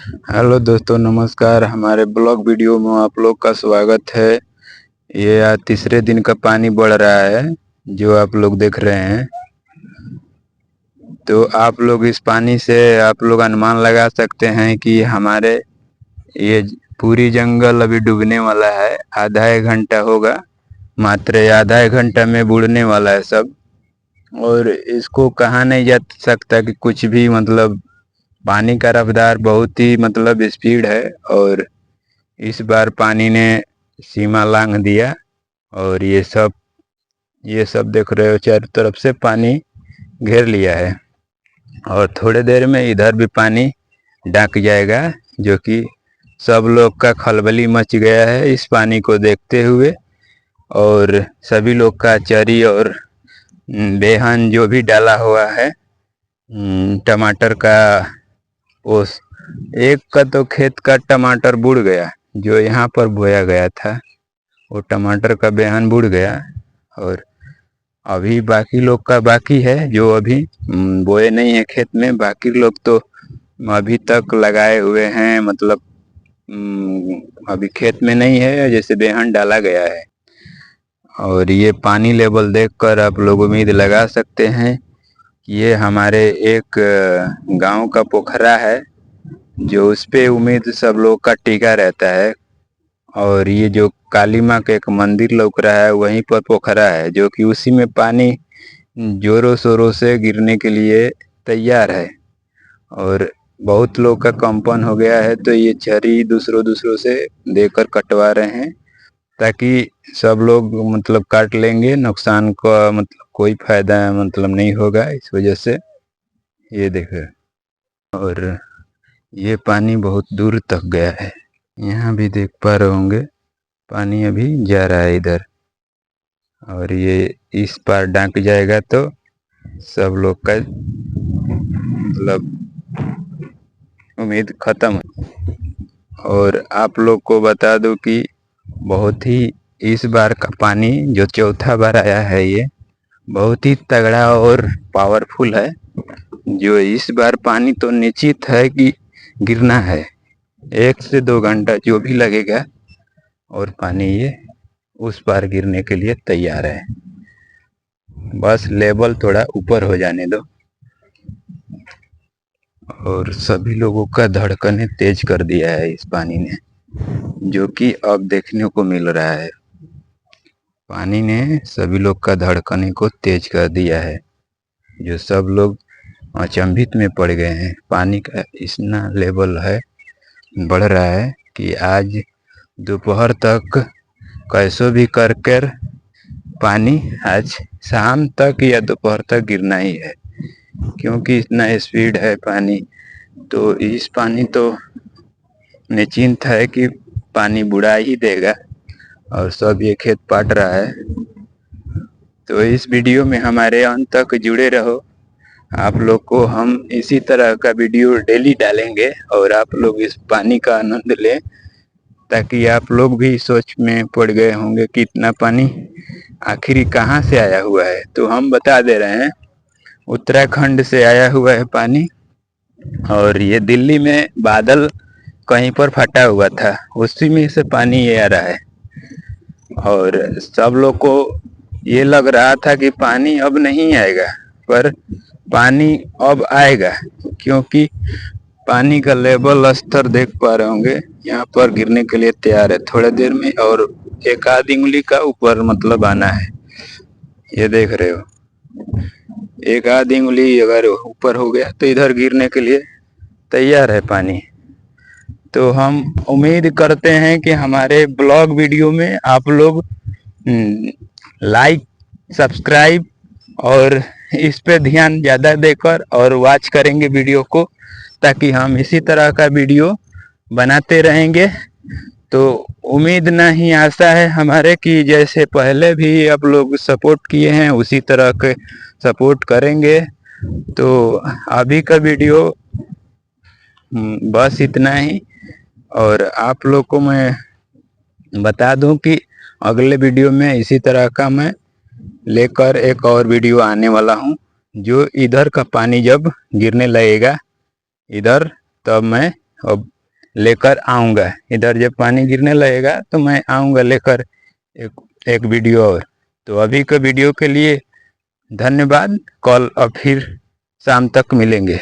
Hello दोस्तों, नमस्कार। हमारे ब्लॉग वीडियो में आप लोग का स्वागत है। ये आज तीसरे दिन का पानी बढ़ रहा है जो आप लोग देख रहे हैं। तो आप लोग इस पानी से आप लोग अनुमान लगा सकते हैं कि हमारे ये पूरी जंगल अभी डूबने वाला है। आधा एक घंटा होगा, मात्र आधा एक घंटा में बूढ़ने वाला है सब। और इसको कहा नहीं जा सकता कि कुछ भी, मतलब पानी का रफ्तार बहुत ही मतलब स्पीड है। और इस बार पानी ने सीमा लांघ दिया और ये सब देख रहे हो, चारों तरफ से पानी घेर लिया है। और थोड़े देर में इधर भी पानी ढक जाएगा, जो कि सब लोग का खलबली मच गया है इस पानी को देखते हुए। और सभी लोग का चरी और बेहन जो भी डाला हुआ है, टमाटर का, ओस एक का तो खेत का टमाटर बुड़ गया, जो यहाँ पर बोया गया था वो टमाटर का बेहन बुड़ गया। और अभी बाकी लोग का बाकी है, जो अभी बोए नहीं है खेत में। बाकी लोग तो अभी तक लगाए हुए हैं, मतलब अभी खेत में नहीं है, जैसे बेहन डाला गया है। और ये पानी लेवल देखकर आप लोग उम्मीद लगा सकते हैं कि ये हमारे एक गांव का पोखरा है, जो उस पे उम्मीद सब लोग का टिका रहता है। और ये जो काली माँ का एक मंदिर लौक रहा है, वहीं पर पोखरा है, जो कि उसी में पानी जोरों शोरों से गिरने के लिए तैयार है। और बहुत लोग का कंपन हो गया है, तो ये छरी दूसरों दूसरों से देकर कटवा रहे हैं, ताकि सब लोग मतलब काट लेंगे, नुकसान का मतलब कोई फायदा मतलब नहीं होगा इस वजह से। ये देखो, और ये पानी बहुत दूर तक गया है। यहाँ भी देख पा रहे होंगे पानी अभी जा रहा है इधर। और ये इस पार ढक जाएगा तो सब लोग का मतलब उम्मीद खत्म। और आप लोग को बता दूं कि बहुत ही इस बार का पानी जो चौथा बार आया है, ये बहुत ही तगड़ा और पावरफुल है। जो इस बार पानी तो निश्चित है कि गिरना है, 1 से 2 घंटा जो भी लगेगा, और पानी ये उस पार गिरने के लिए तैयार है। बस लेवल थोड़ा ऊपर हो जाने दो। और सभी लोगों का धड़कने तेज कर दिया है इस पानी ने, जो कि अब देखने को मिल रहा है। पानी ने सभी लोग का धड़कने को तेज कर दिया है, जो सब लोग अचंभित में पड़ गए हैं। पानी का इतना लेवल है, बढ़ रहा है कि आज दोपहर तक कैसो भी कर कर पानी आज शाम तक या दोपहर तक गिरना ही है, क्योंकि इतना स्पीड है पानी। तो इस पानी तो निश्चिंत है कि पानी बुढ़ा ही देगा। और सब ये खेत पाट रहा है। तो इस वीडियो में हमारे अंत तक जुड़े रहो। आप लोग को हम इसी तरह का वीडियो डेली डालेंगे और आप लोग इस पानी का आनंद लें, ताकि आप लोग भी सोच में पड़ गए होंगे कि इतना पानी आखिर कहाँ से आया हुआ है। तो हम बता दे रहे हैं, उत्तराखंड से आया हुआ है पानी। और ये दिल्ली में बादल कहीं पर फटा हुआ था, उसी में से पानी ये आ रहा है। और सब लोग को ये लग रहा था कि पानी अब नहीं आएगा, पर पानी अब आएगा, क्योंकि पानी का लेवल स्तर देख पा रहे होंगे, यहाँ पर गिरने के लिए तैयार है थोड़ी देर में। और एक आधी उंगली का ऊपर मतलब आना है, ये देख रहे हो। एक आधी उंगली अगर ऊपर हो गया तो इधर गिरने के लिए तैयार है पानी। तो हम उम्मीद करते हैं कि हमारे ब्लॉग वीडियो में आप लोग लाइक, सब्सक्राइब और इस पे ध्यान ज़्यादा देकर और वॉच करेंगे वीडियो को, ताकि हम इसी तरह का वीडियो बनाते रहेंगे। तो उम्मीद नहीं आशा है हमारे कि जैसे पहले भी आप लोग सपोर्ट किए हैं उसी तरह के सपोर्ट करेंगे। तो अभी का वीडियो बस इतना ही। और आप लोग को मैं बता दूं कि अगले वीडियो में इसी तरह का मैं लेकर एक और वीडियो आने वाला हूं, जो इधर का पानी जब गिरने लगेगा इधर, तब मैं अब लेकर आऊँगा। इधर जब पानी गिरने लगेगा तो मैं आऊँगा लेकर एक वीडियो और। तो अभी के वीडियो के लिए धन्यवाद। कल और फिर शाम तक मिलेंगे।